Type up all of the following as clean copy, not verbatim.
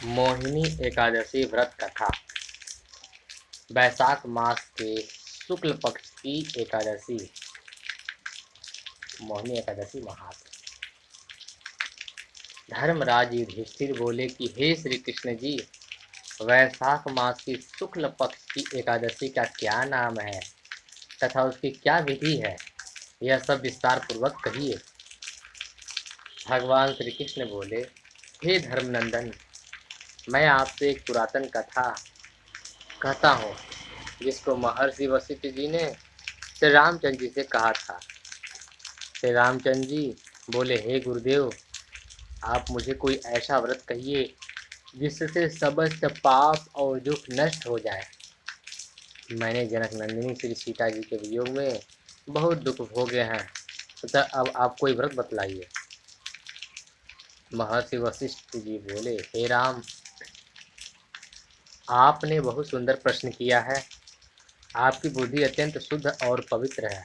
मोहिनी एकादशी व्रत कथा। वैशाख मास के शुक्ल पक्ष की एकादशी मोहिनी एकादशी महास। धर्मराज युधिष्ठिर बोले कि हे श्री कृष्ण जी, वैशाख मास की शुक्ल पक्ष की एकादशी का क्या नाम है तथा उसकी क्या विधि है, यह सब विस्तार पूर्वक कहिए। भगवान श्री कृष्ण बोले, हे धर्मनंदन, मैं आपसे एक पुरातन कथा कहता हूँ जिसको महर्षि वशिष्ठ जी ने श्री रामचंद्र जी से कहा था। श्री रामचंद्र जी बोले, हे गुरुदेव, आप मुझे कोई ऐसा व्रत कहिए जिससे समस्त पाप और दुख नष्ट हो जाए। मैंने जनक नंदिनी श्री सीता जी के वियोग में बहुत दुख भोगे हैं, तथा अब आप कोई व्रत बतलाइए। महर्षि वशिष्ठ जी बोले, हे राम, आपने बहुत सुंदर प्रश्न किया है। आपकी बुद्धि अत्यंत शुद्ध और पवित्र है।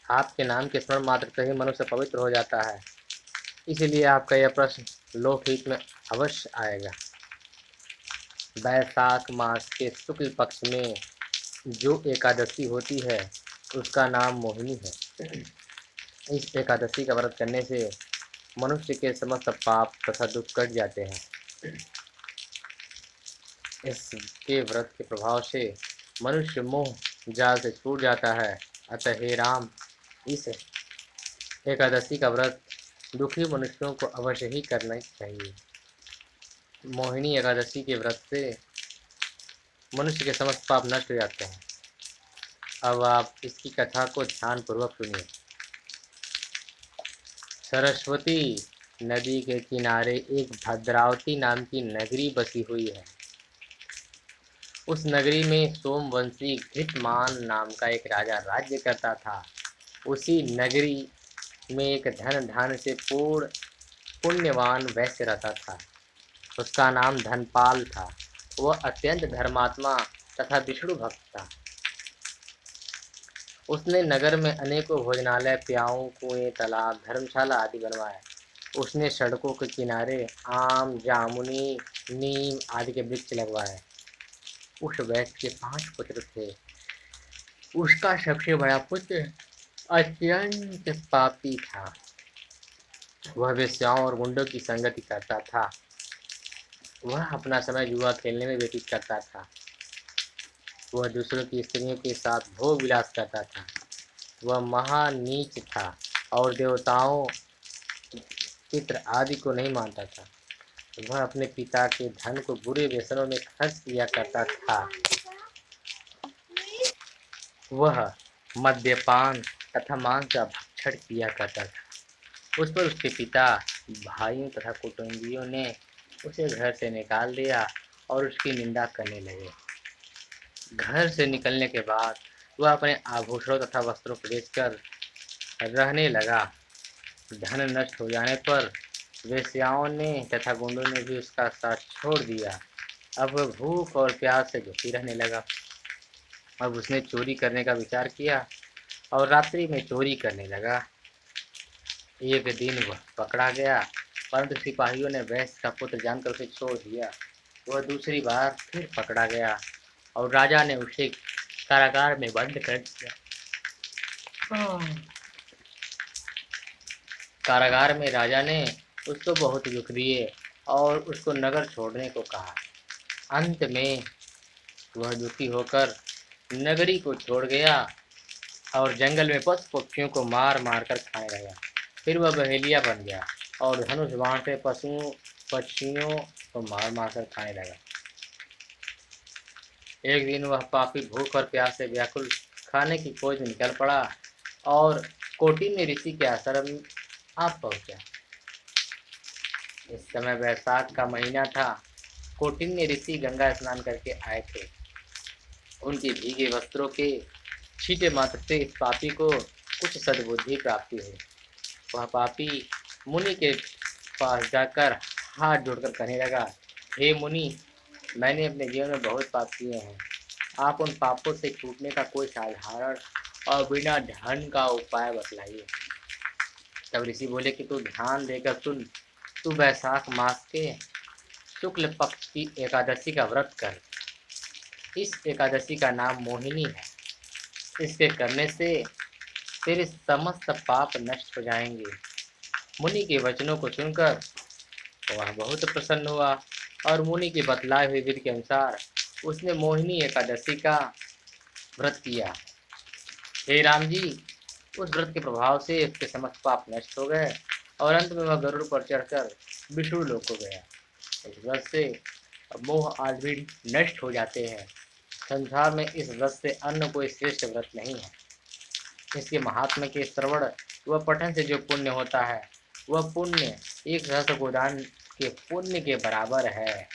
आपके नाम के स्मरण मात्र से ही मनुष्य पवित्र हो जाता है, इसलिए आपका यह प्रश्न लोकहित में अवश्य आएगा। वैशाख मास के शुक्ल पक्ष में जो एकादशी होती है उसका नाम मोहिनी है। इस एकादशी का व्रत करने से मनुष्य के समस्त पाप तथा दुख कट जाते हैं। इसके व्रत के प्रभाव से मनुष्य मोह जाल से छूट जाता है। अतः हे राम, इस एकादशी का व्रत दुखी मनुष्यों को अवश्य ही करना चाहिए। मोहिनी एकादशी के व्रत से मनुष्य के समस्त पाप नष्ट हो जाते हैं। अब आप इसकी कथा को ध्यान पूर्वक सुनिए। सरस्वती नदी के किनारे एक भद्रावती नाम की नगरी बसी हुई है। उस नगरी में सोमवंशी घृतमान नाम का एक राजा राज्य करता था। उसी नगरी में एक धन धान से पूर्ण पुण्यवान वैश्य रहता था। उसका नाम धनपाल था। वह अत्यंत धर्मात्मा तथा विष्णु भक्त था। उसने नगर में अनेकों भोजनालय, प्याऊ, कुएं, तालाब, धर्मशाला आदि बनवाए। उसने सड़कों के किनारे आम, जामुनी, नीम आदि के वृक्ष लगवाए। उस वैश्य के 5 पुत्र थे। उसका सबसे बड़ा पुत्र अत्यंत पापी था। वह वेश्याओं और गुंडों की संगति करता था। वह अपना समय जुआ खेलने में व्यतीत करता था। वह दूसरों की स्त्रियों के साथ भोग विलास करता था। वह महानीच था और देवताओं, पितृ आदि को नहीं मानता था। वह अपने पिता के धन को बुरे व्यसनों में खर्च किया करता था। वह मद्यपान तथा मांस का भक्षण किया करता था। उस पर उसके पिता, भाइयों तथा कुटुंबियों ने उसे घर से निकाल दिया और उसकी निंदा करने लगे। घर से निकलने के बाद वह अपने आभूषणों तथा वस्त्रों को बेचकर रहने लगा। धन नष्ट हो जाने पर वेश्याओं ने तथा गुंडों ने भी उसका साथ छोड़ दिया। अब वह भूख और प्यास से दुखी रहने लगा। अब उसने चोरी करने का विचार किया और रात्रि में चोरी करने लगा। एक दिन वह पकड़ा गया, परंतु सिपाहियों ने वैश्य का पुत्र जानकर उसे छोड़ दिया। वह दूसरी बार फिर पकड़ा गया और राजा ने उसे कारागार में बंद कर दिया। कारागार में राजा ने उसको बहुत दुख दिए और उसको नगर छोड़ने को कहा। अंत में वह दुखी होकर नगरी को छोड़ गया और जंगल में पशु पक्षियों को मार मार कर खाने लगा। फिर वह बहेलिया बन गया और धनुष बाण से पक्षियों को मार मार कर खाने लगा। एक दिन वह पापी भूख और प्यास से व्याकुल खाने की खोज में निकल पड़ा और कौटिन्य ऋषि के आश्रम में आ पहुंचा। इस समय वैशाख का महीना था। कौटिन्य ऋषि गंगा स्नान करके आए थे। उनके भीगे वस्त्रों के छींटे मात्र से इस पापी को कुछ सद्बुद्धि प्राप्ति हुई। वह पापी मुनि के पास जाकर हाथ जोड़कर कहने लगा, हे मुनि, मैंने अपने जीवन में बहुत पाप किए हैं। आप उन पापों से छूटने का कोई साधारण और बिना धन का उपाय बतलाइए। तब ऋषि बोले कि तू ध्यान देकर सुन। तू वैशाख मास के शुक्ल पक्ष की एकादशी का व्रत कर। इस एकादशी का नाम मोहिनी है। इसके करने से तेरे समस्त पाप नष्ट हो जाएंगे। मुनि के वचनों को सुनकर वह बहुत प्रसन्न हुआ और मुनि के बतलाए हुए विधि के अनुसार उसने मोहिनी एकादशी का व्रत किया। हे राम जी, उस व्रत के प्रभाव से उसके समस्त पाप नष्ट हो गए और अंत में वह गरुड़ पर चढ़कर विष्णु लोक को गया। इस व्रत से मोह आदि भी नष्ट हो जाते हैं। संसार में इस व्रत से अन्य कोई श्रेष्ठ व्रत नहीं है। इसके महात्म्य के श्रवण व पठन से जो पुण्य होता है वह पुण्य 1 सहस्त्र गोदान के पुण्य के बराबर है।